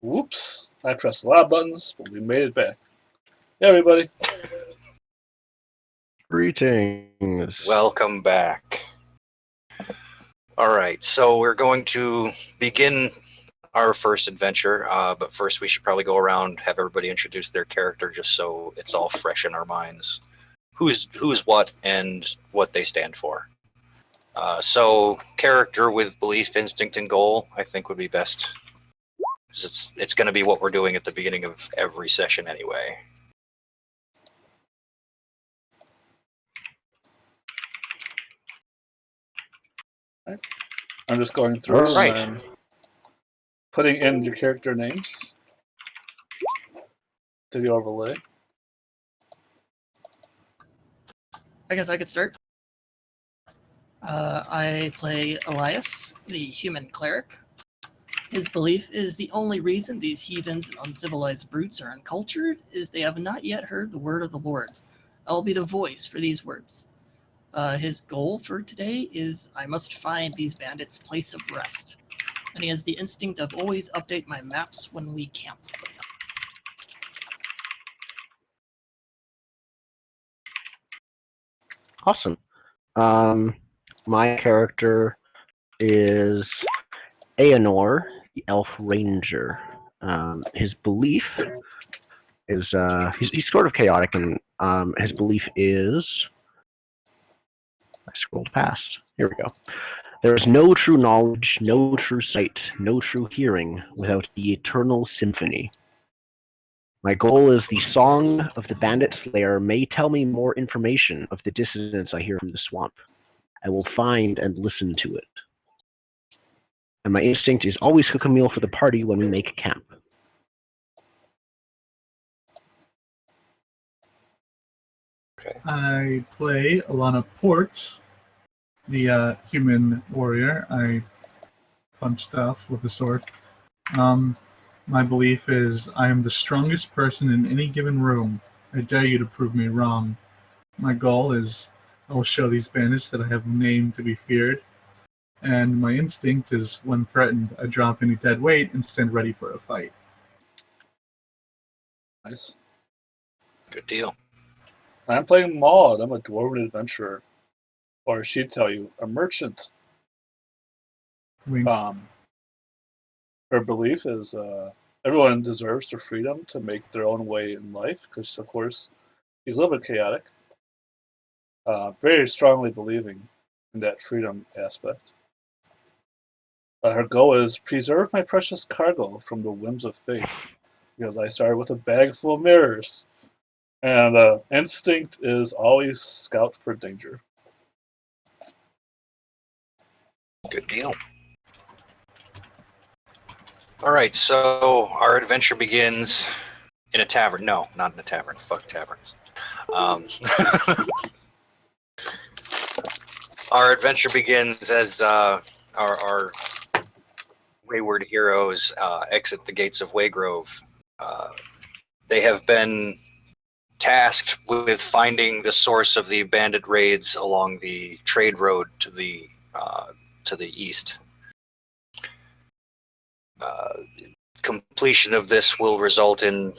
Whoops. I pressed a lot of buttons, but we made it back. Hey, everybody. Greetings. Welcome back. Alright, so we're going to begin our first adventure, but first we should probably go around, have everybody introduce their character just so it's all fresh in our minds. Who's what and what they stand for. So character with belief, instinct, and goal, I think would be best. It's going to be what we're doing at the beginning of every session anyway. I'm just going through Right. and putting in your character names to the overlay. I guess I could start. I play Elias, the human cleric. His belief is the only reason these heathens and uncivilized brutes are uncultured is they have not yet heard the word of the Lord. I will be the voice for these words. His goal for today is I must find these bandits' place of rest. And he has the instinct of always update my maps when we camp. Awesome. My character is Aenor, the Elf Ranger. His belief is he's sort of chaotic, and his belief is. I scrolled past. Here we go. There is no true knowledge, no true sight, no true hearing without the eternal symphony. My goal is the song of the bandit slayer may tell me more information of the dissonance I hear from the swamp. I will find and listen to it. And my instinct is always cook a meal for the party when we make camp. Okay. I play Alana Port, the human warrior. I punch stuff with a sword. My belief is I am the strongest person in any given room. I dare you to prove me wrong. My goal is I will show these bandits that I have a name to be feared. And my instinct is when threatened, I drop any dead weight and stand ready for a fight. Nice. Good deal. I'm playing Maud. I'm a dwarven adventurer. Or she'd tell you, a merchant. Wink. Her belief is everyone deserves the freedom to make their own way in life, because, of course, she's a little bit chaotic. Very strongly believing in that freedom aspect. Her goal is preserve my precious cargo from the whims of fate, because I started with a bag full of mirrors. And instinct is always scout for danger. Good deal. Alright, so our adventure begins in a tavern. No, not in a tavern. Fuck taverns. Our adventure begins as our wayward heroes exit the gates of Waygrove. They have been tasked with finding the source of the bandit raids along the trade road to the east. Completion of this will result in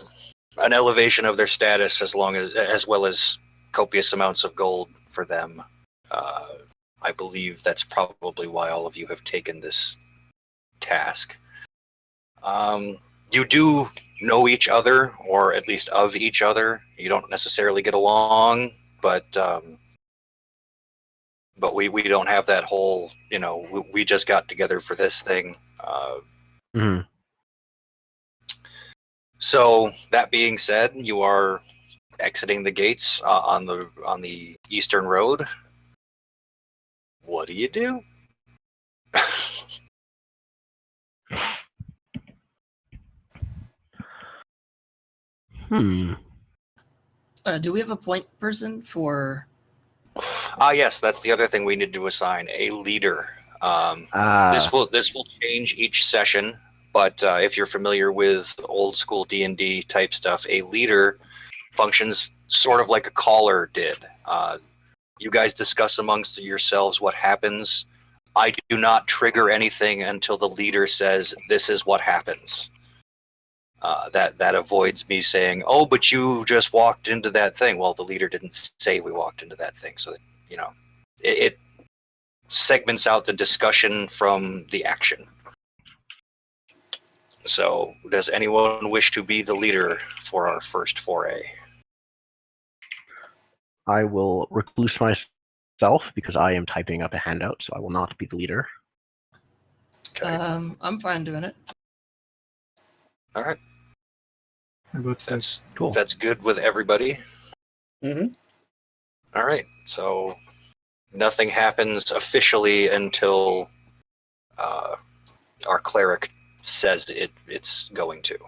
an elevation of their status as well as copious amounts of gold for them. I believe that's probably why all of you have taken this task. You do know each other, or at least of each other. You don't necessarily get along, but we don't have that whole, we just got together for this thing. So that being said, you are exiting the gates on the eastern road. What do you do? Do we have a point person for... Yes, that's the other thing we need to assign, a leader. This will change each session, but if you're familiar with old school D&D type stuff, a leader functions sort of like a caller did. You guys discuss amongst yourselves what happens. I do not trigger anything until the leader says this is what happens. That avoids me saying, "Oh, but you just walked into that thing." Well, the leader didn't say we walked into that thing, so that, it segments out the discussion from the action. So, does anyone wish to be the leader for our first foray? I will recluse myself because I am typing up a handout, so I will not be the leader. Okay. I'm fine doing it. All right. How about that? That's Cool. That's good with everybody. Mm-hmm. All right. So nothing happens officially until our cleric says it's going to.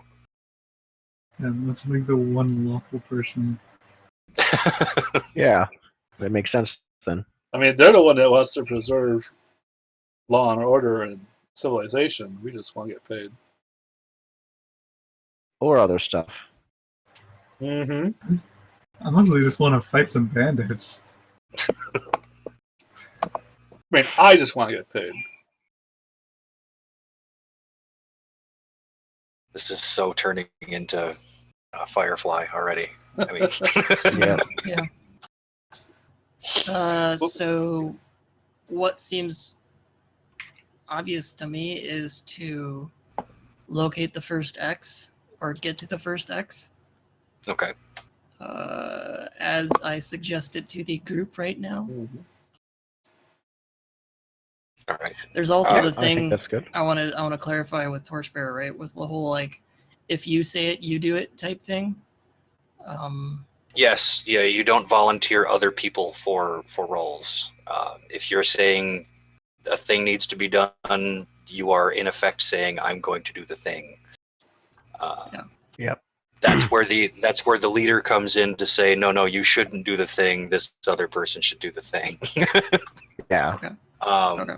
And let's make the one lawful person. Yeah, that makes sense then. I mean, they're the one that wants to preserve law and order and civilization. We just want to get paid. Or other stuff. Mm-hmm. I mostly just want to fight some bandits. I mean, I just want to get paid. This is so turning into Firefly already. I mean, Yeah. Yeah. So, what seems obvious to me is to locate the first X or get to the first X, Okay. as I suggested to the group right now. Mm-hmm. All right. There's also the I think thing that's good. I want to clarify with Torchbearer, right? With the whole like, if you say it, you do it type thing. Yes. Yeah. You don't volunteer other people for roles. If you're saying a thing needs to be done, you are in effect saying, "I'm going to do the thing." Yeah. Yep. That's where the leader comes in to say, "No, you shouldn't do the thing. This other person should do the thing." Yeah. Okay. um, Okay.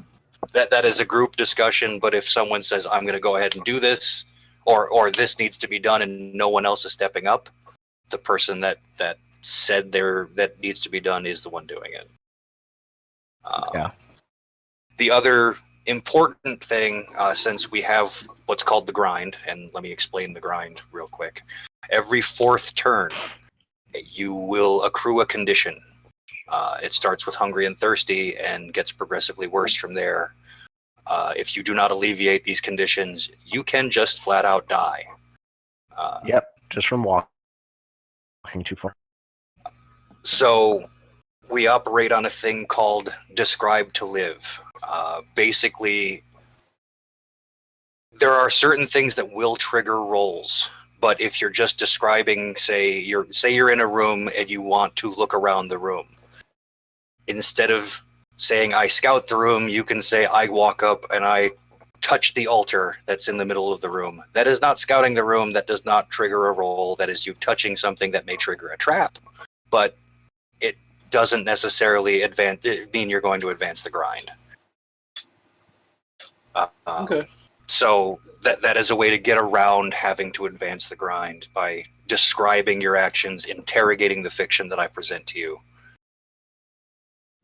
That is a group discussion. But if someone says, "I'm going to go ahead and do this," or "this needs to be done," and no one else is stepping up, the person that said that needs to be done is the one doing it. Yeah. The other important thing, since we have what's called the grind, and let me explain the grind real quick. Every fourth turn, you will accrue a condition. It starts with hungry and thirsty and gets progressively worse from there. If you do not alleviate these conditions, you can just flat out die. Yep. Just from walking too far. So we operate on a thing called Describe to Live. Basically, there are certain things that will trigger rolls, but if you're just describing, say you're in a room and you want to look around the room, instead of saying I scout the room, you can say I walk up and I touch the altar that's in the middle of the room. That is not scouting the room. That does not trigger a roll. That is you touching something that may trigger a trap, but it doesn't necessarily mean you're going to advance the grind. Okay. So that is a way to get around having to advance the grind by describing your actions, interrogating the fiction that I present to you.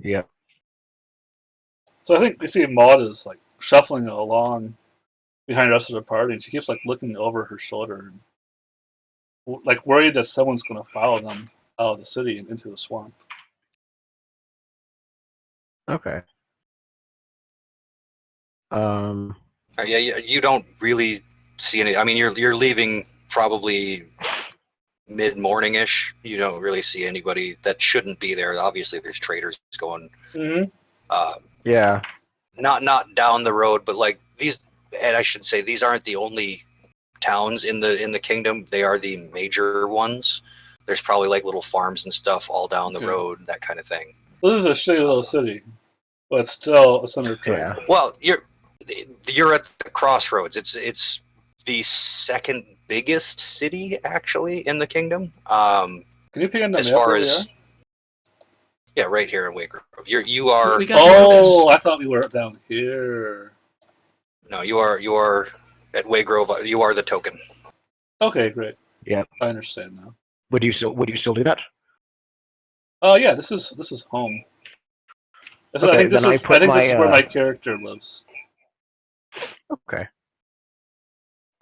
Yep. So I think we see Maud is like shuffling along behind the rest of the party, and she keeps like looking over her shoulder, and, like worried that someone's going to follow them out of the city and into the swamp. Okay. Yeah, you don't really see any. I mean, you're leaving probably mid-morning-ish. You don't really see anybody that shouldn't be there. Obviously, there's traders going. Mm-hmm. Yeah. Not down the road, but like these. And I should say these aren't the only towns in the kingdom. They are the major ones. There's probably like little farms and stuff all down the Okay. road, that kind of thing. This is a shitty little city, but it's still a center of trade. Yeah. Well, you're at the crossroads. It's the second biggest city actually in the kingdom. Can you pick on the As map far where we as are? yeah, right here in Waygrove. You are We got Oh, I thought we were down here. no, you are at Waygrove. You are the token. Okay, great. Yep. I understand now. Would you still do that? Oh yeah, this is home. I Okay, think this then I is put this is where my, my character lives. Okay.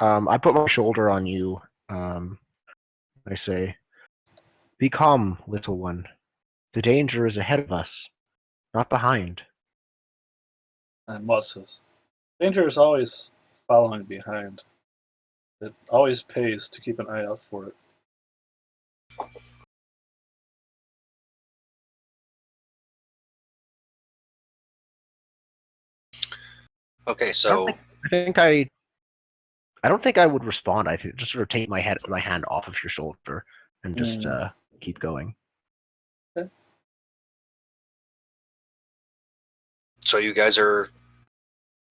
I put my shoulder on you. I say, "Be calm, little one. The danger is ahead of us, not behind." And Maud says, danger is always following behind. It always pays to keep an eye out for it. Okay, I so think I don't think I would respond. I think just sort of take my hand off of your shoulder and just keep going. so you guys are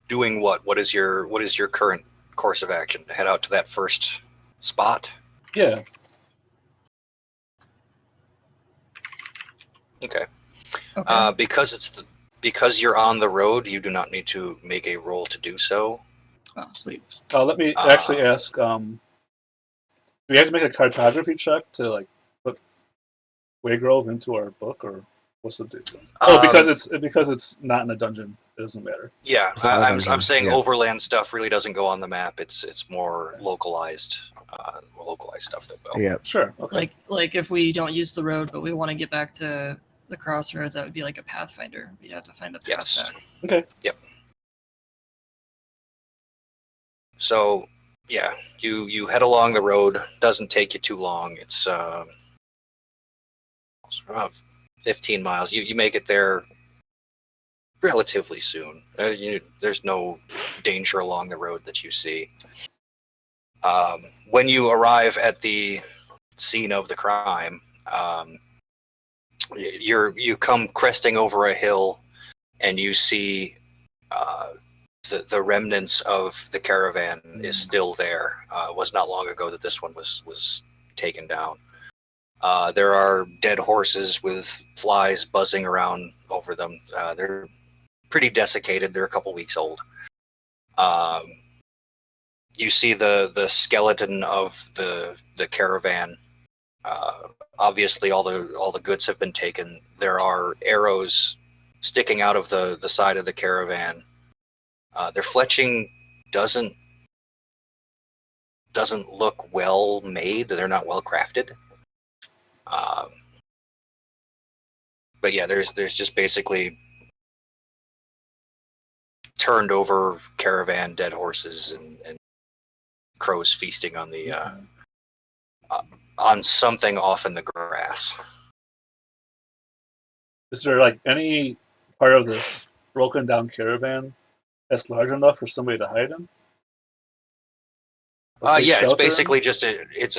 doing what? What is your current course of action? Head out to that first spot? Yeah. Okay. Okay. Because you're on the road, you do not need to make a roll to do so. Oh, sweet. Let me actually ask. Do we have to make a cartography check to like put Waygrove into our book, or what's the deal? Oh, because it's not in a dungeon. It doesn't matter. Yeah, It's not a I'm dungeon, saying yeah. overland stuff really doesn't go on the map. It's more localized stuff that will. Yeah. Sure. Okay. Like if we don't use the road, but we want to get back to the crossroads, that would be like a pathfinder. We'd have to find the path Yes. back. Okay. Yep. So yeah, you head along the road. Doesn't take you too long. It's around 15 miles. You make it there relatively soon. There's no danger along the road that you see. When you arrive at the scene of the crime, you come cresting over a hill, and you see the remnants of the caravan is still there. It was not long ago that this one was taken down. There are dead horses with flies buzzing around over them. They're pretty desiccated. They're a couple weeks old. You see the skeleton of the caravan. Obviously, all the goods have been taken. There are arrows sticking out of the side of the caravan. Their fletching doesn't look well made. They're not well crafted. But yeah, there's just basically turned over caravan, dead horses, and crows feasting on the on something off in the grass. Is there like any part of this broken down caravan that's large enough for somebody to hide in? Or take Yeah, it's shelter in? basically just it's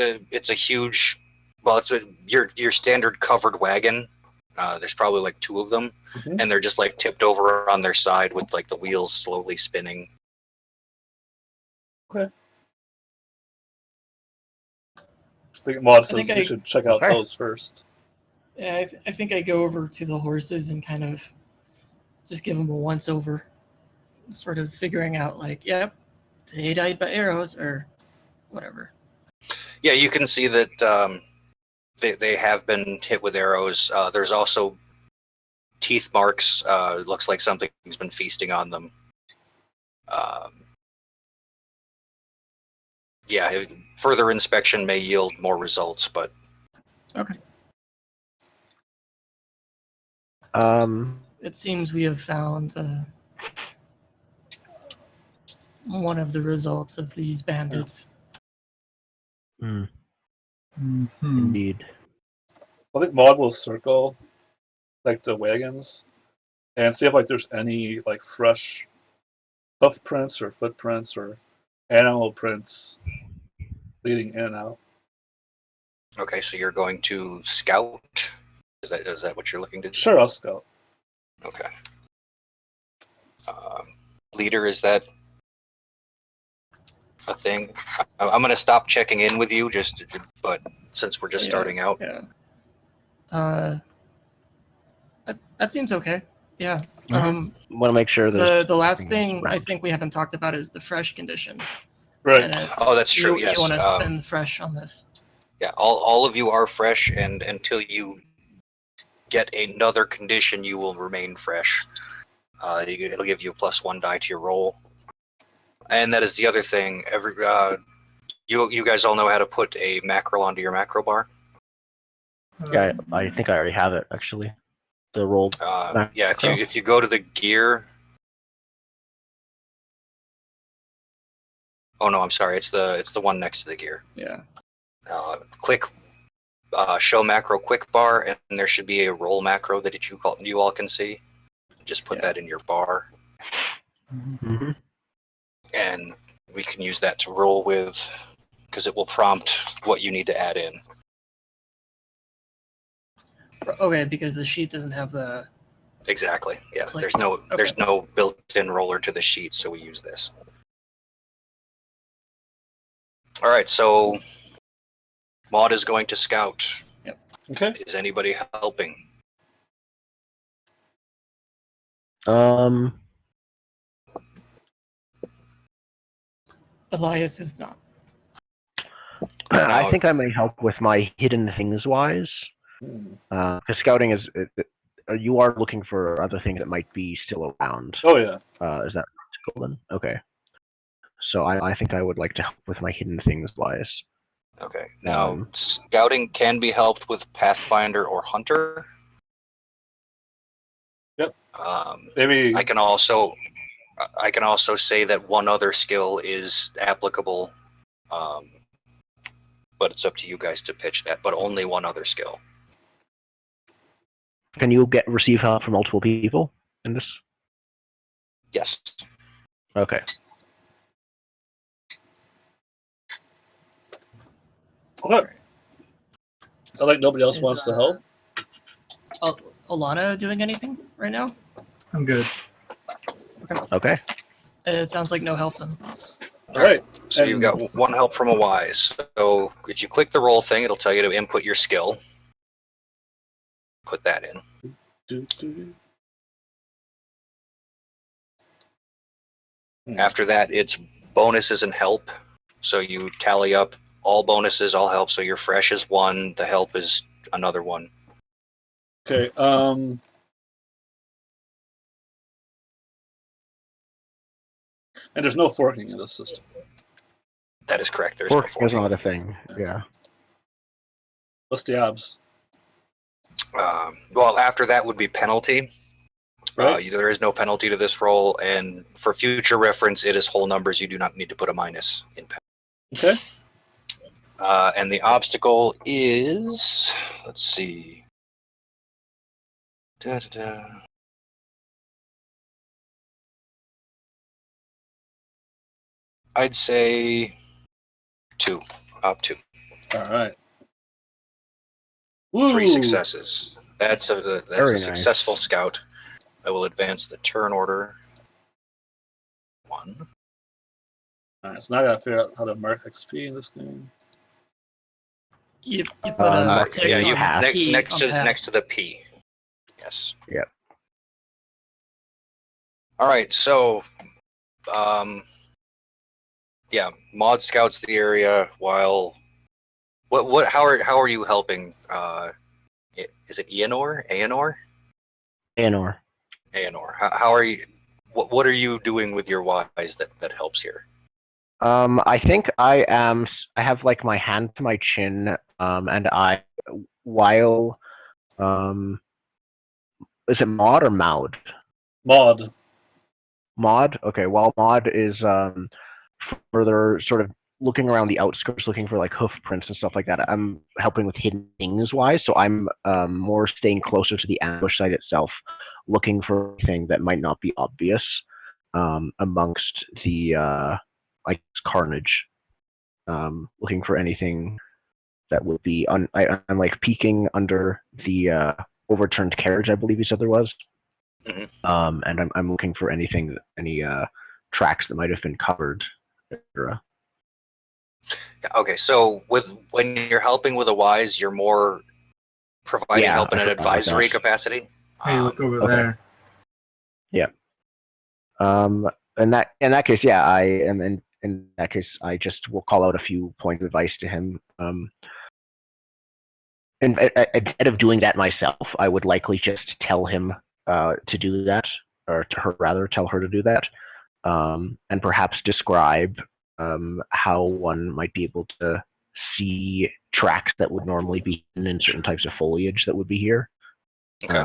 a huge, well, it's your standard covered wagon. There's probably like two of them, Mhm. and they're just like tipped over on their side with like the wheels slowly spinning. Okay. I think Maud says think we I- should check out Okay. those first. Yeah, I think I go over to the horses and kind of just give them a once over, sort of figuring out like, yep, they died by arrows or whatever. Yeah, you can see that they have been hit with arrows. There's also teeth marks. Looks like something's been feasting on them. Yeah, further inspection may yield more results, but Okay. It seems we have found one of the results of these bandits. Mm, Mhm. indeed. I think Maud will circle like the wagons and see if like there's any like fresh hoof prints or footprints or animal prints leading in and out. okay. So you're going to scout. Is that what you're looking to do? Sure, I'll scout. Okay. Leader, is that a thing? I'm going to stop checking in with you, but since we're just starting out. Yeah. That seems okay. Yeah. Want to make sure there's The last nothing thing I around. think we haven't talked about is the fresh condition. Right. And if Oh, that's true. you Yes. want to spend fresh on this. Yeah. All of you are fresh, and until you get another condition, you will remain fresh. It'll give you a +1 die to your roll, And that is the other thing. You guys all know how to put a macro onto your macro bar. Yeah, I think I already have it actually. The roll. Yeah, macro. if you go to the gear. Oh no, I'm sorry. It's the one next to the gear. Yeah. Click show macro quick bar, and there should be a roll macro that you all can see. Just put that in your bar, Mm-hmm. and we can use that to roll with, because it will prompt what you need to add in. Okay, because the sheet doesn't have the. Exactly. Yeah. Click. There's no built-in roller to the sheet, so we use this. All right. So Maud is going to scout. Okay. Is anybody helping? Elias is not. I think I may help with my hidden things wise. Hmm. Because scouting is, you are looking for other things that might be still around. Oh yeah. Is that Golden? Okay. So I think I would like to help with my hidden things wise. Okay. Now, scouting can be helped with Pathfinder or Hunter. Yep. Maybe I can also say that one other skill is applicable, but it's up to you guys to pitch that. But only one other skill. Can you receive help from multiple people in this? Yes. Okay. Okay. I like nobody else Is, wants to help. Alana doing anything right now? I'm good. Okay. It sounds like no help then. All right. So you've got one help from a wise. So if you click the roll thing, it'll tell you to input your skill. Put that in. After that, it's bonuses and help. So you tally up all bonuses, all help. So your fresh is one, the help is another one. Okay. And there's no forking in this system. That is correct. There's Fork no forking. is not a thing. Yeah. What's the abs? Well, after that would be penalty. Right. There is no penalty to this roll, and for future reference, it is whole numbers. You do not need to put a minus in penalty. Okay. And the obstacle is, let's see. I'd say 2. Up 2. All right. Woo! 3 successes. That's a Very nice. successful scout. I will advance the turn order. 1. All right. So now I gotta figure out how to mark XP in this game. You put a tick yeah, you on P next on pass. to the P. Yes. Yep. All right. So, yeah, Maud scouts the area while. What? How are you helping? Is it Aenor? Aenor. Aenor. How are you? What are you doing with your wise that helps here? I think I have like my hand to my chin, and while, is it Maud or Maud? Maud. Maud? Okay, while Maud is, further sort of looking around the outskirts, looking for like hoof prints and stuff like that, I'm helping with hidden things wise, so I'm, more staying closer to the ambush site itself, looking for anything that might not be obvious, amongst the, carnage. Looking for anything that would be I'm like peeking under the overturned carriage, I believe you said there was. Mm-hmm. And I'm looking for any tracks that might have been covered, etc. Okay, so when you're helping with a wise, you're more providing help in an advisory capacity. Hey, look over there. Yeah. In that case, yeah, I am in that case, I just will call out a few points of advice to him. And instead of doing that myself, I would likely just tell him to do that, or to her rather, tell her to do that. and perhaps describe how one might be able to see tracks that would normally be hidden in certain types of foliage that would be here. Okay.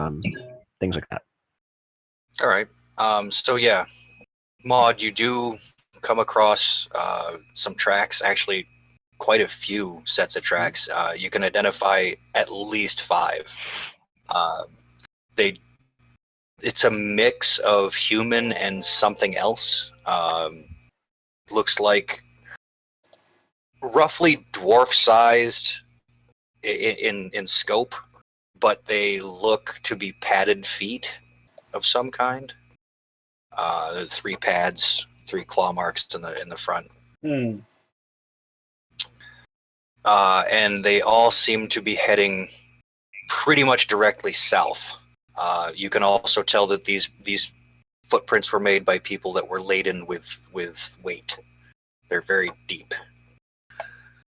Things like that. All right. So yeah, Maud, you do come across some tracks. Actually, quite a few sets of tracks. You can identify at least 5. They it's a mix of human and something else. Looks like roughly dwarf-sized in scope, but they look to be padded feet of some kind. 3 pads, 3 claw marks in the front, Hmm. and they all seem to be heading pretty much directly south. You can also tell that these footprints were made by people that were laden with weight. They're very deep.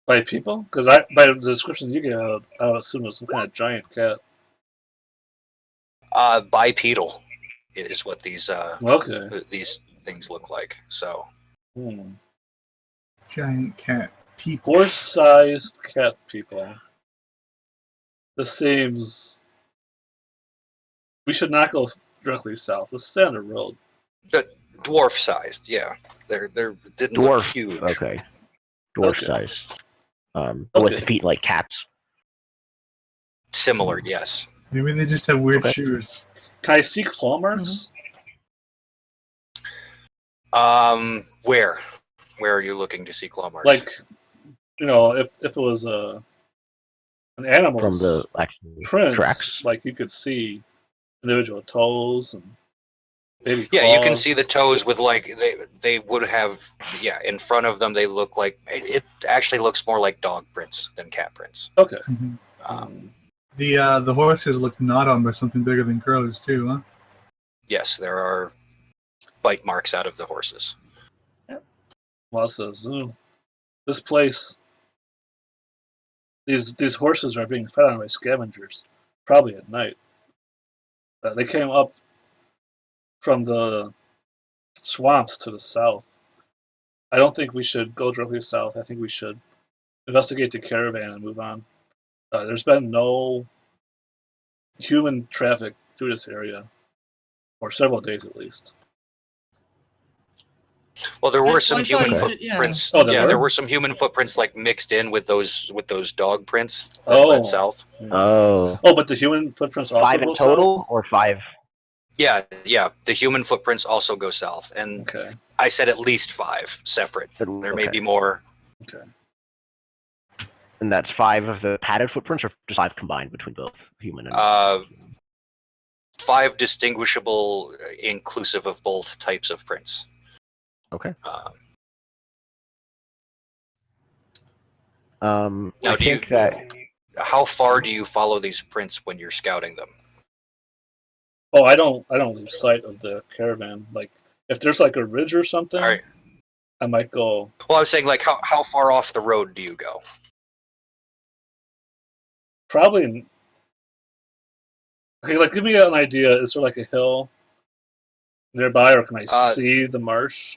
By people? Because by the description you gave, I would assume it was some kind of giant cat. Bipedal is what these Okay. things look like. So Hmm. Giant cat people. Horse-sized cat people. This seems... We should not go directly south. Let's stay on the road. dwarf-sized, yeah. They didn't look Dwarf. huge. Okay. Dwarf Okay. size. But with Okay. feet like cats. Similar, yes. Maybe they just have weird Okay. shoes. Can I see claw marks? Where are you looking to see claw marks? Like, if it was an From animal's the actual prints, tracks. like you could see individual toes and baby claws. Yeah, you can see the toes with like they would have in front of them. They look like it actually looks more like dog prints than cat prints. Okay. Mhm. The horses look gnawed on by something bigger than crows too, huh? Yes, there are bite marks out of the horses. Well, it says, this place, these horses are being fed on by scavengers, probably at night. They came up from the swamps to the south. I don't think we should go directly south. I think we should investigate the caravan and move on. There's been no human traffic through this area for several days at least. Well, there were some I thought human you said- yeah. footprints. Oh, there there were? were some human footprints like mixed in with those dog prints that Oh. led south. Oh. Oh, but the human footprints also 5 go in total south? or 5? Yeah. The human footprints also go south, and Okay. I said at least 5 separate. There may Okay. be more. Okay. And that's 5 of the padded footprints, or just 5 combined between both human and 5 distinguishable, inclusive of both types of prints. Okay. Now, I think that how far do you follow these prints when you're scouting them? Oh, I don't lose sight of the caravan. Like, if there's like a ridge or something, All right. I might go. Well, I was saying, like, how far off the road do you go? Probably. Okay, like, give me an idea. Is there like a hill nearby, or can I see the marsh?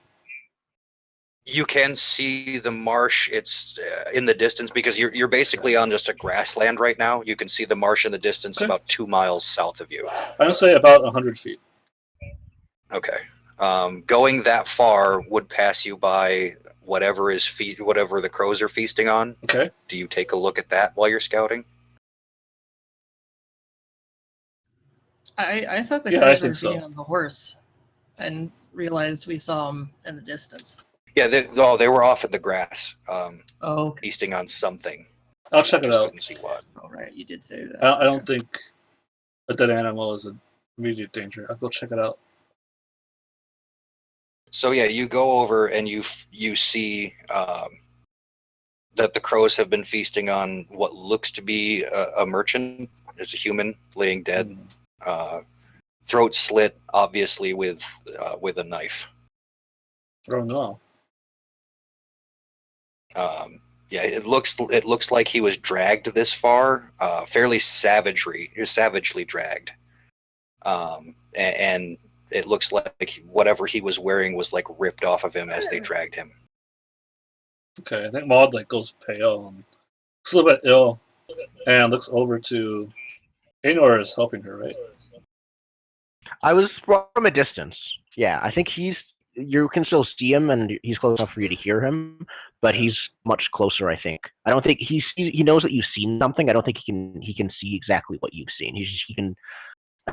You can see the marsh. It's in the distance because you're basically on just a grassland right now. You can see the marsh in the distance, Okay. about 2 miles south of you. I'm gonna say about 100 feet. Okay. Going that far would pass you by whatever the crows are feasting on. Okay. Do you take a look at that while you're scouting? I thought the Yeah, I crows were think so. feeding on the horse, and realized we saw them in the distance. Yeah, they were off at the grass, Oh, okay. feasting on something. I'll check it Just out. couldn't see what. All right, you did say that. I don't think a dead animal is an immediate danger. I'll go check it out. So yeah, you go over and you see that the crows have been feasting on what looks to be a merchant. It's a human laying dead, throat slit, obviously with a knife. Oh no. Yeah, it looks like he was dragged this far, fairly savagely dragged, and it looks like whatever he was wearing was like ripped off of him as they dragged him. Okay, I think Maud like goes pale and looks a little bit ill, and looks over to Anor is helping her, right? I was from a distance. Yeah, I think you can still see him, and he's close enough for you to hear him, but he's much closer. I think. I don't think he knows that you've seen something. I don't think he can see exactly what you've seen. He can.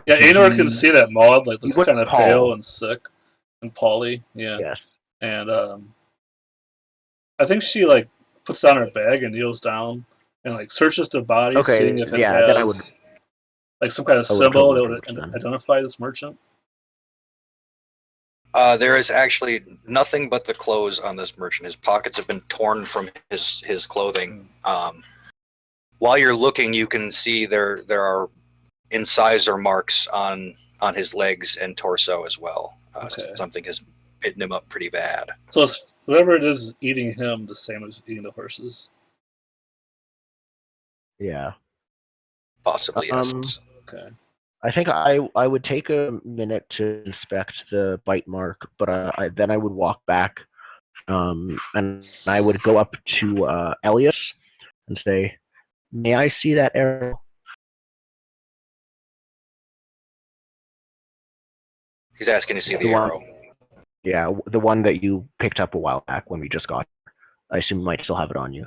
Yeah, Anor can see that Maud like looks What kind of Paul? pale and sick, and Polly, yeah, Yes. and I think she like puts down her bag and kneels down and like searches the body, Okay. seeing if it Yeah. Then I would. has like some kind of I would symbol totally that would then. identify this merchant. There is actually nothing but the clothes on this merchant. His pockets have been torn from his clothing. While you're looking, you can see there are incisor marks on his legs and torso as well. Okay. Something has bitten him up pretty bad. So it's whatever it is eating him, the same as eating the horses. Yeah. Possibly, yes. Okay. I think I would take a minute to inspect the bite mark, but then I would walk back, and I would go up to Elias and say, "May I see that arrow?" He's asking to see the The one- arrow. Yeah, the one that you picked up a while back when we just got here. I assume you might still have it on you.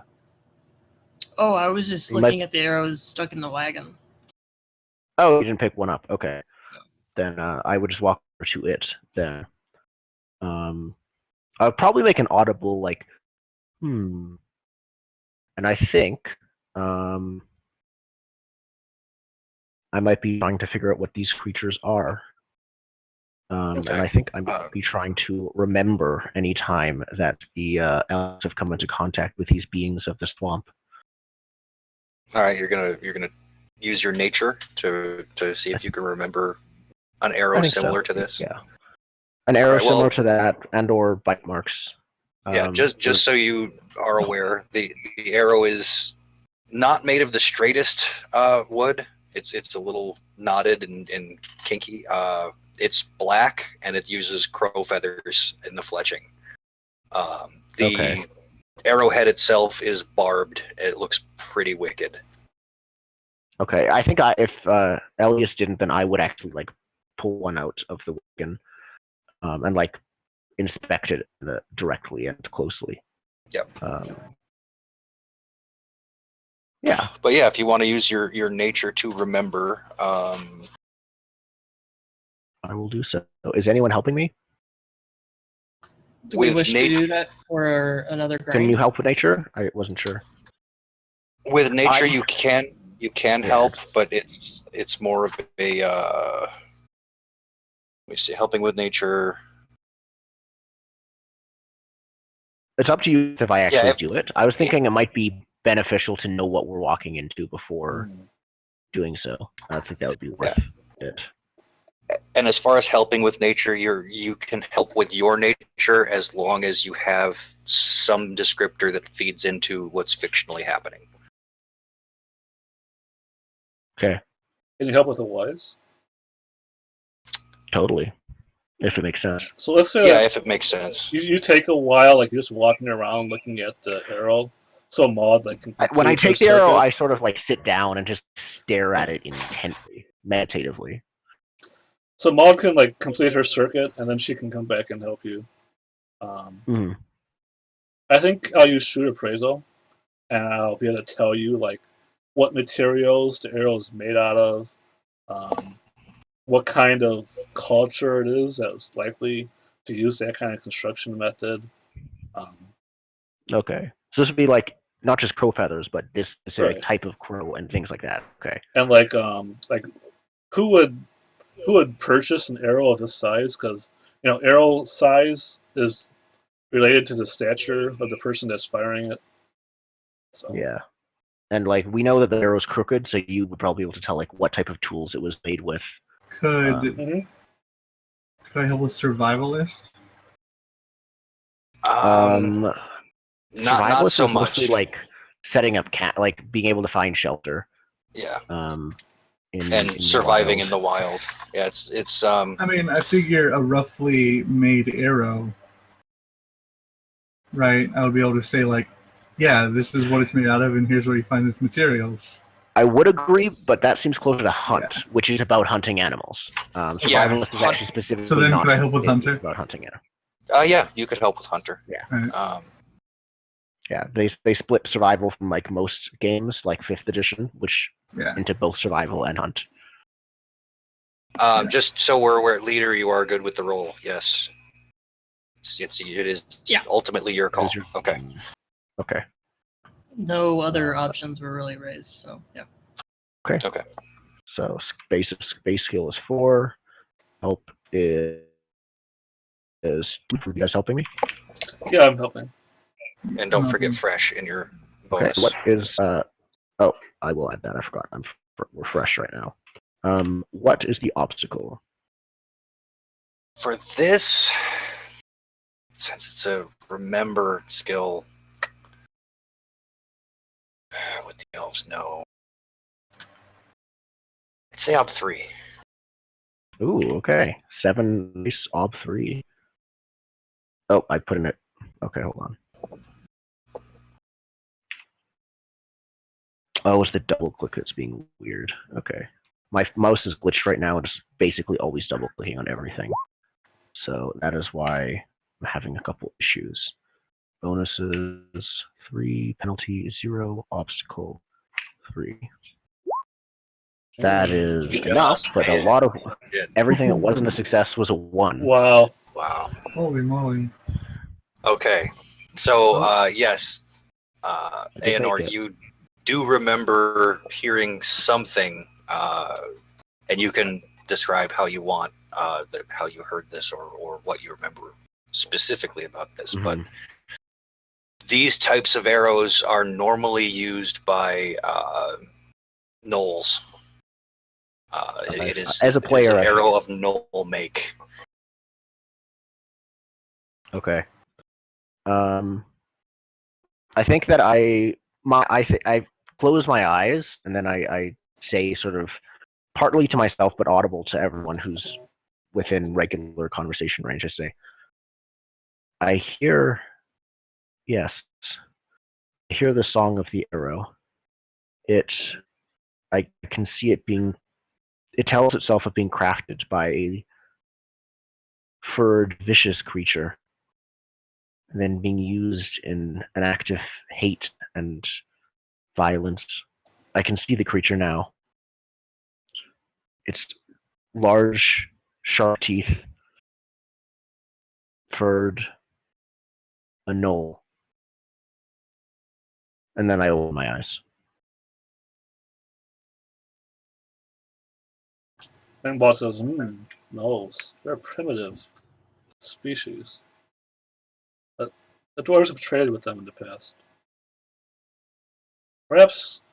Oh, I was just You looking at the arrows stuck in the wagon. Oh, you didn't pick one up. Okay. Then I would just walk over to it. Then I would probably make an audible like, and I think I might be trying to figure out what these creatures are. Okay. And I think I might be trying to remember any time that the elves have come into contact with these beings of the swamp. All right, you're gonna use your nature to see if you can remember an arrow similar to this. Yeah, an arrow Alright, well- similar to that, and/or bite marks. Yeah, just so you are aware, the arrow is not made of the straightest wood. It's a little knotted and kinky. It's black and it uses crow feathers in the fletching. The Okay. arrowhead itself is barbed. It looks pretty wicked. Okay, I think if Elias didn't, then I would actually like pull one out of the wagon, and like inspect it directly and closely. Yep. Yeah. But yeah, if you want to use your nature to remember, I will do so. Is anyone helping me? Do we With wish to nature- do that for another grind? Can you help with nature? I wasn't sure. with nature I- you can Yeah. help, but it's more of a let me see, helping with nature. It's up to you if I actually if- do it. I was thinking it might be beneficial to know what we're walking into before doing so. I think that would be worth it. And as far as helping with nature, you can help with your nature as long as you have some descriptor that feeds into what's fictionally happening. Okay, Can you help with the wise? totally. If it makes sense. So let's say Yeah, like, if it makes sense. you take a while, like you're just walking around looking at the arrow. So Maud like can When I complete her take the arrow, circuit. I sort of like sit down and just stare at it intently, meditatively. So Maud can like complete her circuit, and then she can come back and help you. Mhm. I think I'll use shrewd appraisal, and I'll be able to tell you like what materials the arrow is made out of, what kind of culture it is that was likely to use that kind of construction method. Okay. So this would be like not just crow feathers, but this specific Right. type of crow and things like that. Okay. And like who would purchase an arrow of this size? Because arrow size is related to the stature of the person that's firing it. So Yeah. And like we know that the arrow's crooked, so you would probably be able to tell like what type of tools it was made with. Could Mhm. could I help with survivalist? Not Survivalist so is mostly much. like setting up like being able to find shelter. Yeah. and surviving in the wild. Yeah, it's I mean, I figure a roughly made arrow, right? I would be able to say like, yeah, this is what it's made out of, and here's where you find its materials. I would agree, but that seems closer to hunt, which is about hunting animals. Survivalist is actually specifically So then not. could I help with Hunter? About hunting animals. Yeah, you could help with Hunter. Yeah. Right. Yeah, they split survival from like most games, like 5th edition, which Yeah. into both survival and hunt. Just so we're aware, leader, you are good with the role. Yes. It is Yeah. ultimately your call. Okay. Okay. No other options were really raised, so yeah. Okay. So base skill is 4. Help is you guys helping me? Yeah, I'm helping. And don't forget fresh in your bonus. Okay. What is oh, I will add that. I forgot. We're fresh right now. What is the obstacle? For this, since it's a remember skill, what the elves know, I'd say Ob 3. Ooh, okay. 7 base ob 3. Oh, I put in it. Okay, hold on. Oh, it's the double click that's being weird. Okay. My mouse is glitched right now. It's basically always double clicking on everything. So that is why I'm having a couple issues. Bonuses 3, penalty 0, obstacle 3. That is enough, but a lot of everything that wasn't a success was a 1. Wow. Wow. Holy moly. Okay. So, yes, Aenor, you do remember hearing something, and you can describe how you want, how you heard this or what you remember specifically about this. Mm-hmm. But these types of arrows are normally used by gnolls. It is as a player, an arrow of gnoll make. Okay. I think that I close my eyes and then I say sort of partly to myself but audible to everyone who's within regular conversation range. I say, I hear the song of the arrow. I can see it being. It tells itself of being crafted by a furred, vicious creature, and then being used in an act of hate and violence. I can see the creature now. Its large, sharp teeth, furred, a gnoll. And then I open my eyes. And boss says, gnolls. They're a primitive species. But the dwarves have traded with them in the past. Perhaps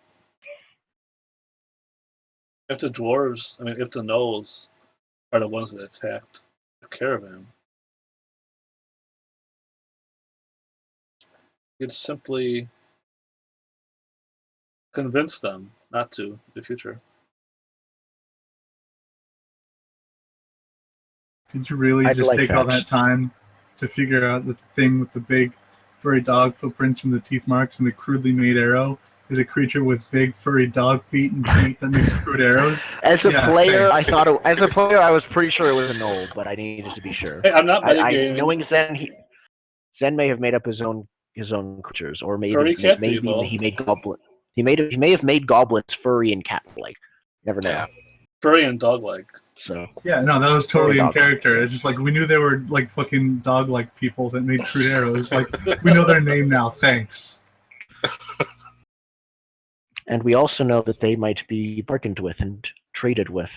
if the gnolls are the ones that attacked the caravan, you'd simply convince them not to in the future. Did you really just take all that time to figure out the thing with the big furry dog footprints and the teeth marks and the crudely made arrow is a creature with big furry dog feet and teeth that makes crude arrows? As a player, I thought as a player I was pretty sure it was a gnoll, but I needed to be sure. Hey, I'm not metagaming. Knowing Zen may have made up his own creatures, or maybe he made goblin. He may have made goblins furry and cat-like. Never know. Yeah. Furry and dog-like. So yeah, no, that was totally in character. It's just like we knew they were like fucking dog-like people that made crude arrows. Like we know their name now. Thanks. And we also know that they might be bargained with and traded with.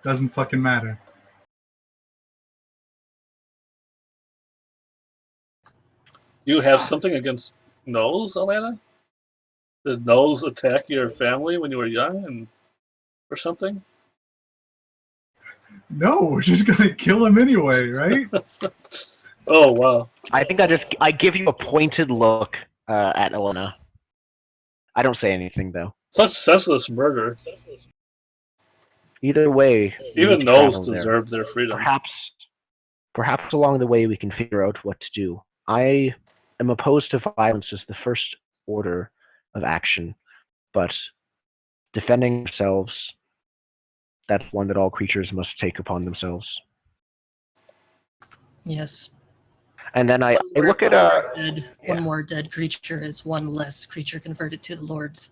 Doesn't fucking matter. Do you have something against gnolls, Alana? Did gnolls attack your family when you were young or something? No, we're just gonna kill him anyway, right? Oh, wow. I think I give you a pointed look at Alana. I don't say anything, though. Such senseless murder. Either way, we Even need to gnolls travel there. deserve their freedom. Perhaps along the way we can figure out what to do. I am opposed to violence as the first order of action, but defending ourselves, that's one that all creatures must take upon themselves. Yes. And then I look at One more dead creature is one less creature converted to the lords.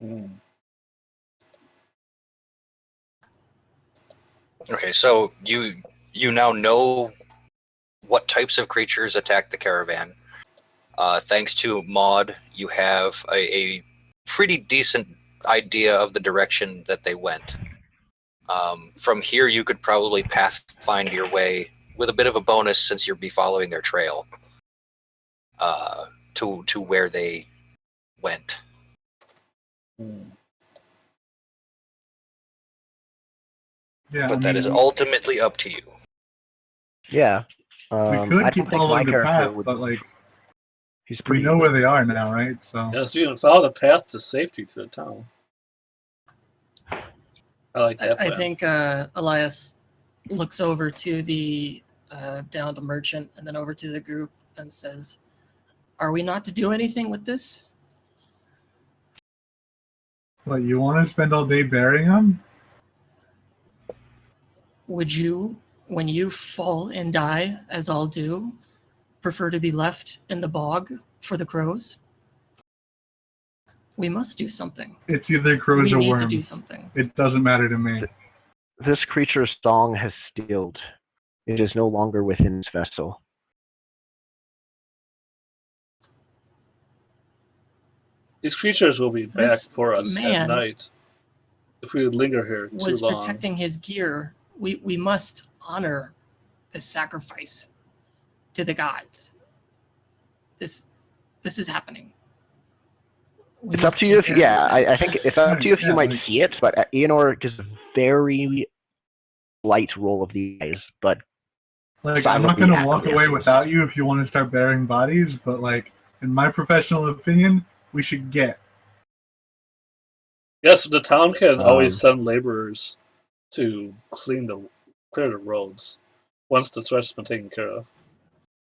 Mm. Okay, so you now know what types of creatures attack the caravan. Thanks to Maud, you have a pretty decent idea of the direction that they went. From here, you could probably pathfind your way with a bit of a bonus since you'll be following their trail to where they went. Mm. Yeah, But I that mean, is ultimately up to you. yeah. we I could don't keep think my following the character path, would. but like He's we pretty. know where they are now, right? So Yes, you can follow the path to safety to the town. I like that I plan. think Elias looks over to the downed merchant and then over to the group and says, "Are we not to do anything with this?" what, you want to spend all day burying them? Would you, when you fall and die, as all do, prefer to be left in the bog for the crows? We must do something. It's either crows We or need worms. to do something. It doesn't matter to me. This creature's song has stilled. It is no longer within its vessel. These creatures will be back This for us at man night if we linger here too was long. protecting his gear. We must honor this sacrifice to the gods. This is happening. We It's up must to take you if care of this man. I think it's up to you if you might like, see it, but Eonor gives a very light roll of the eyes, but like I'm not silently gonna walk happily away afterwards. without you if you want to start burying bodies, but like in my professional opinion, we should get. Yes, the town can always Um, send laborers to clear the roads once the threat's been taken care of.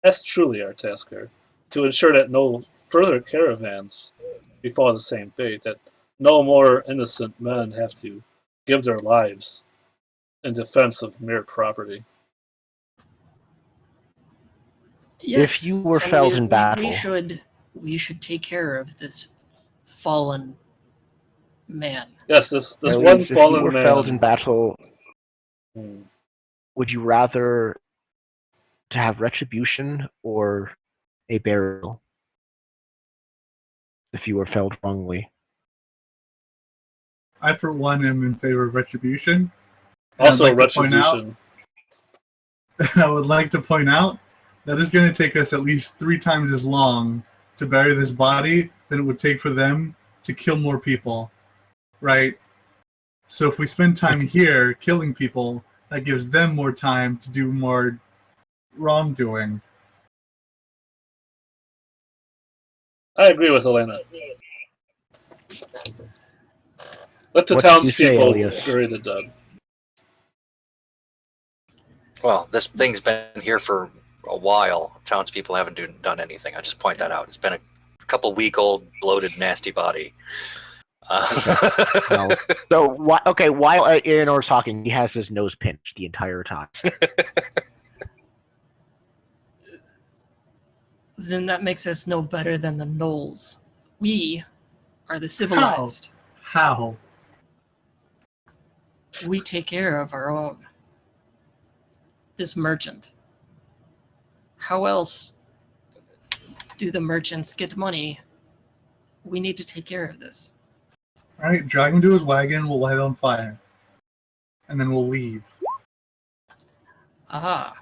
That's truly our task here, to ensure that no further caravans befall the same fate, that no more innocent men have to give their lives in defense of mere property. Yes, if you were and felled in battle, we should take care of this fallen man. Yes, this Elise, one if you fallen were felled in man. battle, Hmm. would you rather to have retribution or a burial? If you were felled wrongly, I for one am in favor of retribution. And Also, I'd like to point out, retribution. I would like to point out that it's going to take us at least 3 times as long to bury this body than it would take for them to kill more people, right? So if we spend time here killing people, that gives them more time to do more wrongdoing. I agree with Elena. Let the what do you say, townspeople Elias? bury the dead. Well, this thing's been here for a while. Townspeople haven't done anything. I just point that out. It's been a couple-week-old, bloated, nasty body. Well, so while Eonor's talking, he has his nose pinched the entire time. Then that makes us no better than the gnolls. We are the civilized. How? We take care of our own. This merchant. How else do the merchants get money? We need to take care of this. Alright, drag him to his wagon, we'll light it on fire. And then we'll leave. Ah,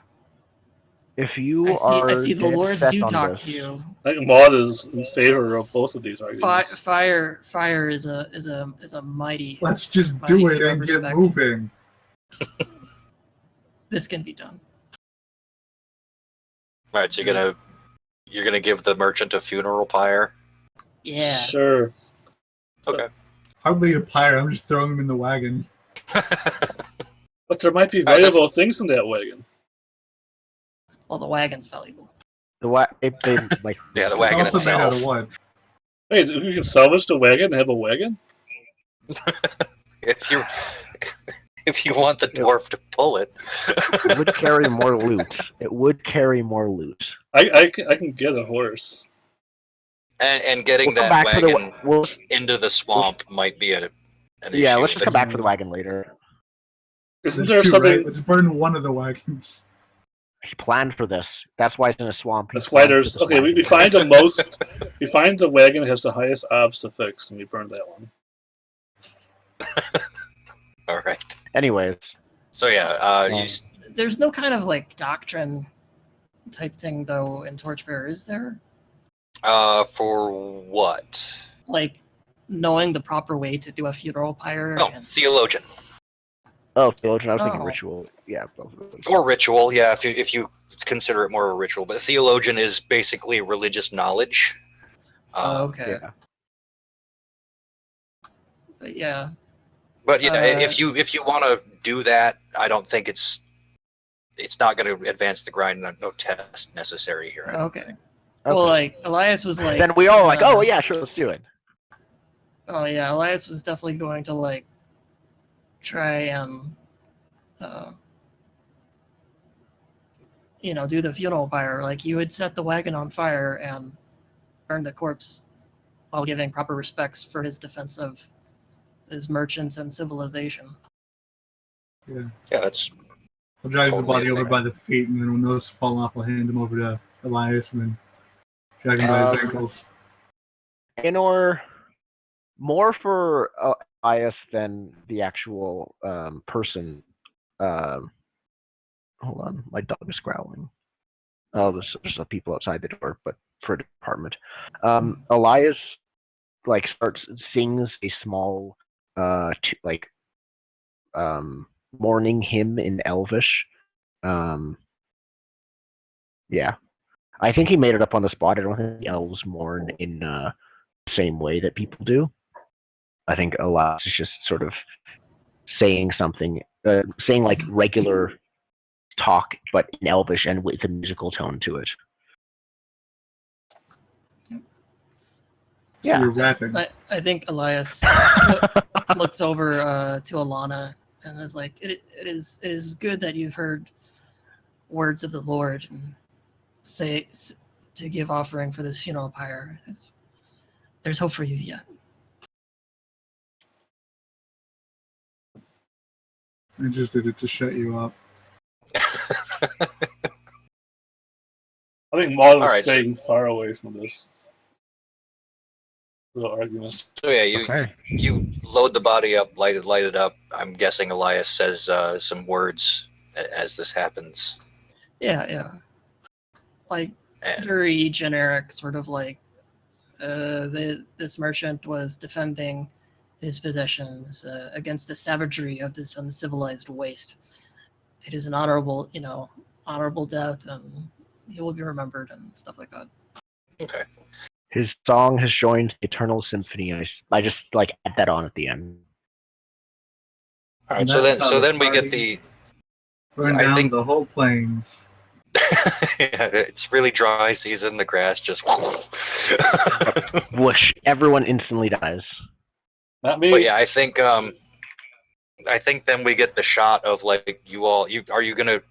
If you I see the dead lords set do on talk this, to you. I think Maud is in favor of both of these arguments. Fire is a mighty. Let's just Mighty do it show and get respect. moving. This can be done. All right, so you're gonna give the merchant a funeral pyre. Yeah. Sure. Okay. hardly a pirate. I'm just throwing him in the wagon. But there might be that's- valuable things in that wagon. Well, the wagon's valuable. They like Yeah, the It's wagon also made out itself. of wood. Hey, you can salvage the wagon and have a wagon? If you if you want the dwarf to pull it. it would carry more loot. It would carry more loot. I can get a horse. And getting We'll come that back for the wagon into the swamp might be an yeah. issue. Let's just come back for the wagon later. Isn't There's there two, something? right? Let's burn one of the wagons. He planned for this. That's why it's in a swamp. That's why there's okay. We find the most. We find the wagon that has the highest odds to fix, and we burn that one. All right. Anyways, So yeah, There's no kind of like doctrine type thing though in Torchbearer, is there? for what? Like knowing the proper way to do a funeral pyre. Oh, theologian oh, theologian. I was thinking Oh. ritual. Yeah, both of those. or ritual. Yeah, if you consider it more a ritual, but theologian is basically religious knowledge. Okay. Yeah. But yeah. But yeah, Uh, if you want to do that, I don't think it's not going to advance the grind. No test necessary here. I don't Okay. think. Well, Okay. like Elias was like. Then we all like, oh yeah, sure, let's do it. Oh yeah, Elias was definitely going to like try and do the funeral pyre. Like he would set the wagon on fire and burn the corpse while giving proper respects for his defense of his merchants and civilization. Yeah. Yeah, that's I'll drag Totally the body a over thing. by the feet, and then when those fall off, I'll hand him over to Elias, and then drag him by his ankles. Anor, more for Elias than the actual person. Hold on, my dog is growling. Oh, there's some people outside the door, but for a department. Elias sings a small mourning hymn in Elvish. Yeah. I think he made it up on the spot. I don't think the elves mourn in the same way that people do. I think Elias is just sort of saying something, saying like regular talk, but in Elvish and with a musical tone to it. So you're rapping. I think Elias looks over to Alana and is like, it is good that you've heard words of the Lord and say to give offering for this funeral pyre. There's hope for you yet. I just did it to shut you up. I think Maud is Alright, so- staying far away from this little argument. so yeah. Okay. You load the body up, light it up. I'm guessing Elias says some words as this happens. Yeah. Like And very generic, sort of like this merchant was defending his possessions against the savagery of this uncivilized waste. It is an honorable death, and he will be remembered and stuff like that. okay. His song has joined the Eternal Symphony. I just like add that on at the end. All right. And So that's how the then we party- get the. Burn I down think- the whole plains. It's really dry season. The grass just. Whoosh! Everyone instantly dies. Not me. But yeah, I think then we get the shot of like you all. Are you gonna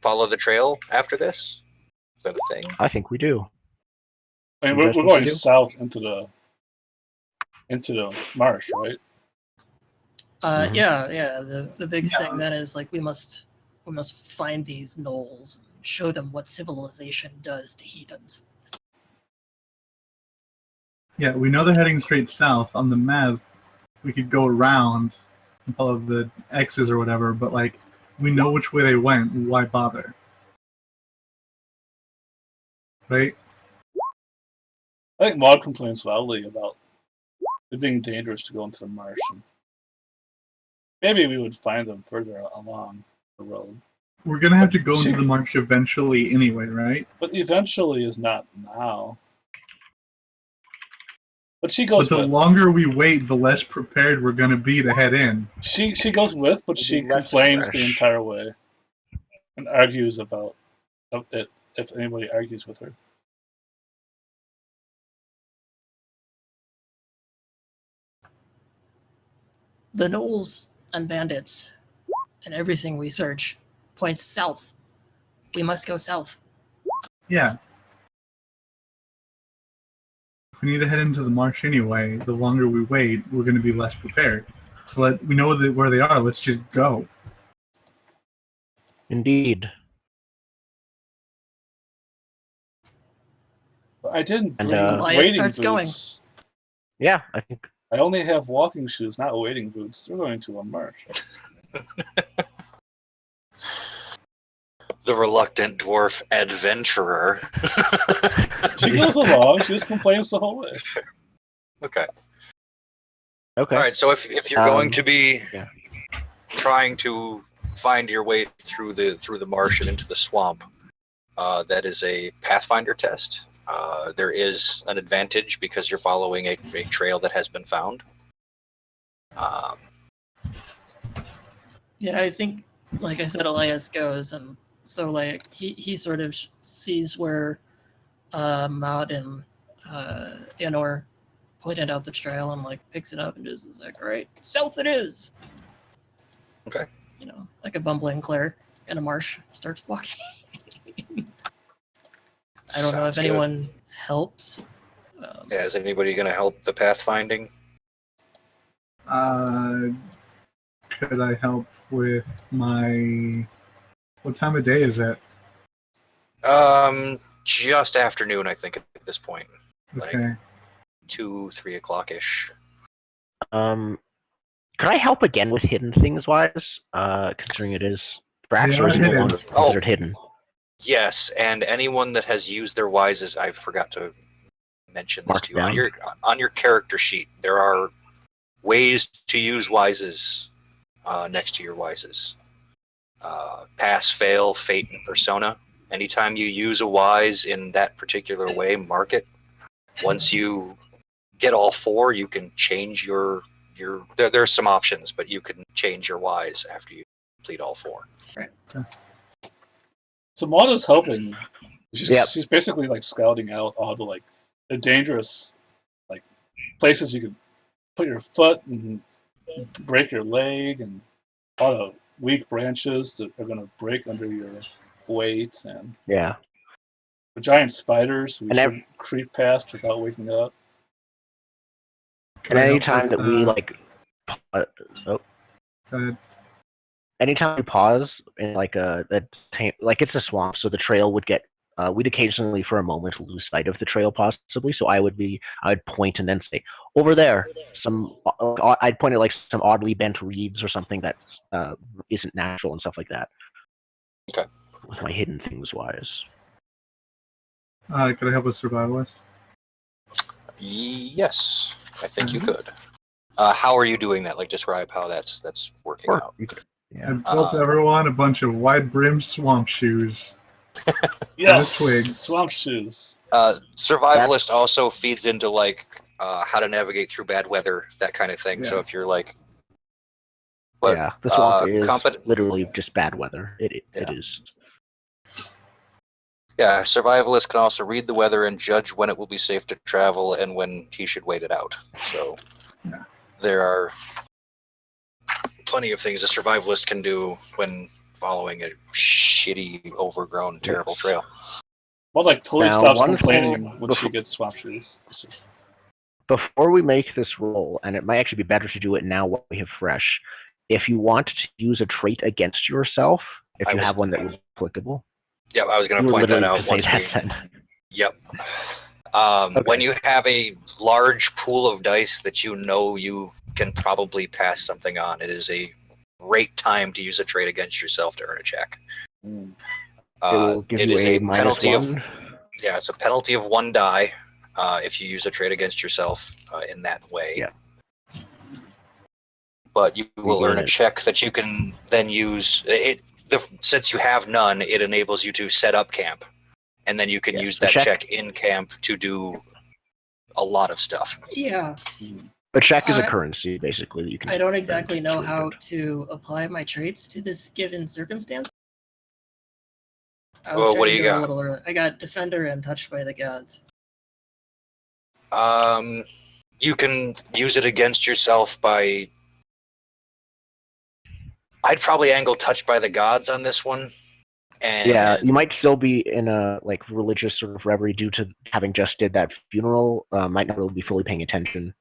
follow the trail after this? Is that a thing? I think we do. I mean, You we're guys think going we do? south into the marsh, right? Mhm. Yeah. The big Yeah. thing then is like we must find these gnolls and show them what civilization does to heathens. Yeah, we know they're heading straight south. On the map, we could go around and follow the X's or whatever, but like, we know which way they went. Why bother? Right? I think Maud complains loudly about it being dangerous to go into the marsh. And maybe we would find them further along the road. We're gonna have to go into the marsh eventually anyway, right? But eventually is not now. But she But goes the with. longer we wait, the less prepared we're going to be to head in. She goes with, but she Less complains fresh. the entire way and argues about it if anybody argues with her. The gnolls and bandits and everything we search points south. We must go south. Yeah. If we need to head into the marsh anyway, the longer we wait, we're going to be less prepared. So we know where they are. Let's just go. Indeed. But I didn't And, bring Elias wading starts going. boots. Yeah, I think I only have walking shoes, not wading boots. They're going to a marsh. The reluctant dwarf adventurer. She goes along. She just complains the whole way. Okay. okay. All right. So if you're going to be yeah. trying to find your way through the marsh and into the swamp, that is a Pathfinder test. There is an advantage because you're following a trail that has been found. Yeah, I think, like I said, Elias goes, and so like he sort of sees where Maud and Anor pointed out the trail and like picks it up and just is like, all right, south it is. Okay. You know, like a bumbling cleric in a marsh starts walking. I don't know if Sounds good. anyone helps. Yeah, is anybody going to help the pathfinding? Could I help with my... What time of day is that? Just afternoon, I think, at this point. Okay. 2-3 o'clock ish. Could I help again with hidden things wise? Considering it is perhaps They are or is it no hidden. longer considered hidden? Yes, and anyone that has used their wises, I forgot to mention this Mark to you down. on your character sheet. There are ways to use wises next to your wises. Pass, fail, fate, and persona. Anytime you use a wise in that particular way, mark it. Once you get all four, you can change your there's some options, but you can change your wise after you complete all four. Right. So Mauda's helping. Yep. She's basically like scouting out all the dangerous like places you could put your foot and break your leg, and all the weak branches that are going to break under your weight, and Yeah. the giant spiders we And should creep past without waking up. Can And I help anytime with, that we like, go ahead. anytime we pause in like like it's a swamp, so the trail would get. We'd occasionally, for a moment, lose sight of the trail, possibly. So I'd point and then say, "Over there." I'd point at like some oddly bent reeds or something that isn't natural and stuff like that. Okay. With my hidden things wise. Could I help with survivalist? Yes, I think you could. How are you doing that? Like, describe how that's working out. Yeah. I built everyone a bunch of wide-brimmed swamp shoes. Yes, twigs. swamp shoes. Survivalist also feeds into like how to navigate through bad weather, that kind of thing. Yeah. So if you're like, but yeah, the swamp is competent. literally just bad weather. It Yeah. is. Yeah, survivalist can also read the weather and judge when it will be safe to travel and when he should wait it out. So Yeah. there are plenty of things a survivalist can do when following a shitty, overgrown, terrible trail. Well, like totally Now, stops one complaining thing when she gets swamp shoes. It's just Before we make this roll, and it might actually be better to do it now while we have fresh, if you want to use a trait against yourself, if you have one that was applicable. Yeah, I was going You to were point that literally out to once say we. that then. Yep. Okay. When you have a large pool of dice that you know you can probably pass something on, it is a great time to use a trait against yourself to earn a check. mm. It will give it you is a penalty -1. it's a penalty of 1 die if you use a trait against yourself in that way. Yeah. But you will gain earn a it. check that you can then use. Since you have none, it enables you to set up camp, and then you can Yeah, use the that check- check in camp to do a lot of stuff. Yeah, A check is a I- currency, basically, that you can. I don't spend. exactly know It's really how good. to apply my traits to this given circumstance. I was Well, trying what to do you do it a got? little earlier. I got Defender and Touched by the Gods. You can use it against yourself by. I'd probably angle Touched by the Gods on this one. And Yeah, you might still be in a like religious sort of reverie due to having just did that funeral. Might not really be fully paying attention,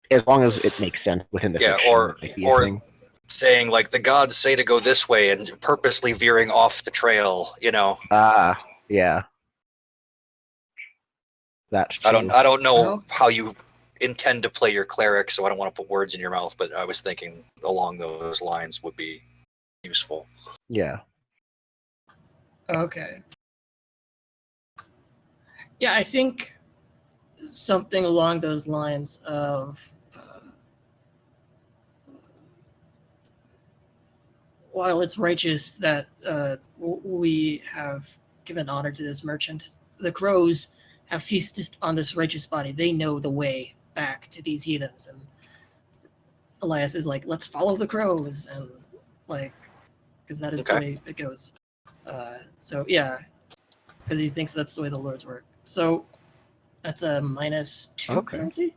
as long as it makes sense within the Yeah, fiction. That might be a thing. saying like the gods say to go this way and purposely veering off the trail. Yeah, that's I true. don't know Oh. how you intend to play your cleric, so I don't want to put words in your mouth. But I was thinking along those lines would be useful. Yeah. Okay. Yeah, I think something along those lines of while it's righteous that we have given honor to this merchant, the crows have feasted on this righteous body. They know the way back to these heathens. And Elias is like, let's follow the crows. And like, because that is the Okay. way it goes. So yeah, because he thinks that's the way the lords work. So that's a -2 Okay. penalty?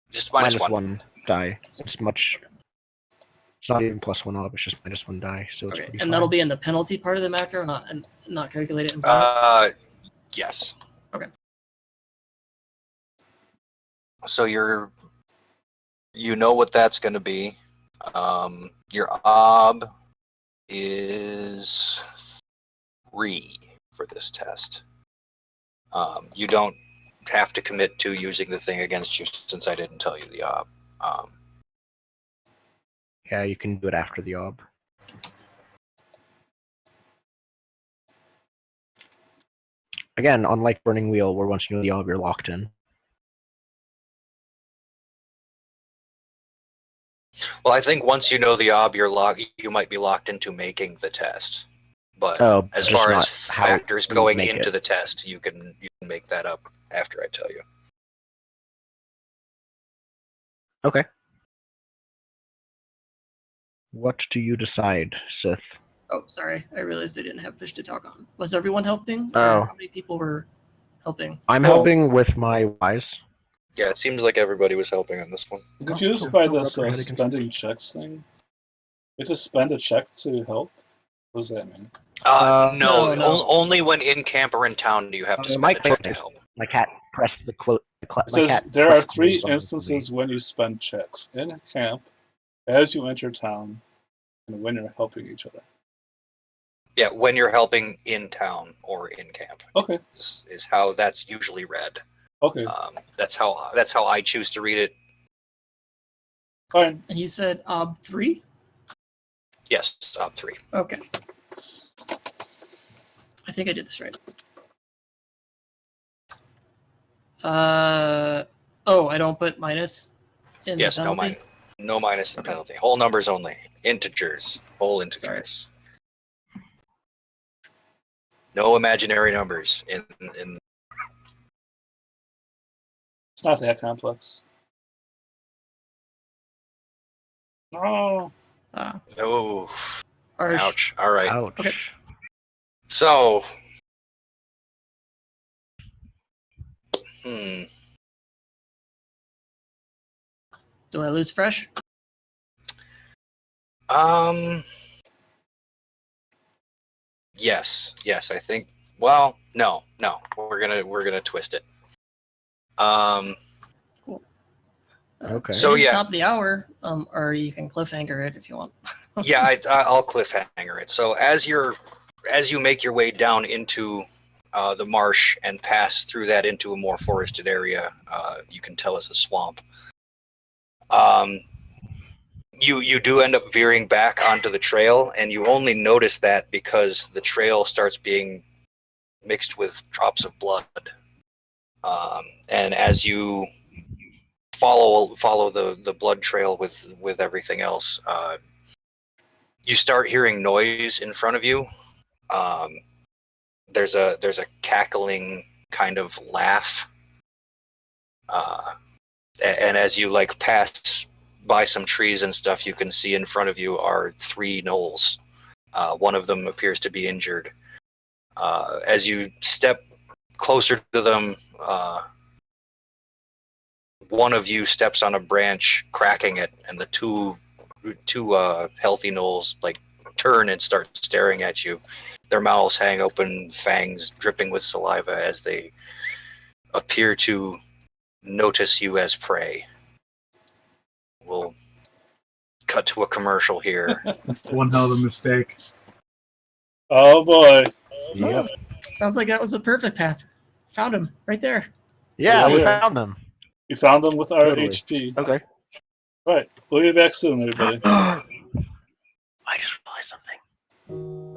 Just minus Minus one. one die. It's much. It's not even plus one up. It's just minus one die. So it's Okay, pretty. and fine. that'll be in the penalty part of the macro, not calculated in bonus. Yes. Okay. So you know what that's going to be. Your ob is 3 for this test. You don't have to commit to using the thing against you since I didn't tell you the ob. Yeah, you can do it after the ob. Again, unlike Burning Wheel, where once you know the ob, you're locked in. Well, I think once you know the ob, you might be locked into making the test. But as just far as not how factors you going make into it. the test, you can make that up after I tell you. Okay. What do you decide, Sith? Oh, sorry, I realized I didn't have push to talk on. Was everyone helping? Oh. Or how many people were helping? I'm helping with my wise. Yeah, it seems like everybody was helping on this one. I'm confused cool. by No, this rub your head against spending it. checks thing. You have to spend a check to help? What does that mean? No, No. only when in camp or in town do you have to spend my a check to help. My cat pressed the It my says cat there are pressed 3 clothes on me. instances when you spend checks: in camp, as you enter town, and when you're helping each other. Yeah, when you're helping in town or in camp. Okay. Is how that's usually read. Okay. That's how I choose to read it. Fine. And you said ob 3? Yes, ob 3. Okay. I think I did this right. Oh, I don't put minus in Yes, the penalty? no minus in Okay. penalty. Whole numbers only. Integers. Whole integers. No imaginary numbers in It's not that complex. No. Oh, Harsh. ouch. All right. Ouch. Okay. So, Do I lose fresh? Yes, I think. Well, no. We're gonna twist it. Cool. Okay. So, it is yeah. top of the hour, or you can cliffhanger it if you want. Yeah, I'll cliffhanger it. So as you make your way down into the marsh and pass through that into a more forested area, you can tell it's a swamp. You do end up veering back onto the trail, and you only notice that because the trail starts being mixed with drops of blood. And as you follow the blood trail with everything else, you start hearing noise in front of you. There's a cackling kind of laugh, And as you like pass by some trees and stuff, you can see in front of you are 3 gnolls. One of them appears to be injured. As you step closer to them, one of you steps on a branch, cracking it, and the two healthy gnolls like turn and start staring at you. Their mouths hang open, fangs dripping with saliva as they appear to notice you as prey. We'll cut to a commercial here. That's one hell of a mistake. Oh boy. Yep. Sounds like that was a perfect path. Found him right there. Yeah, we Yeah. found them. We found them with our Totally. HP. Okay. Right. We'll be back soon, everybody. I just realized something.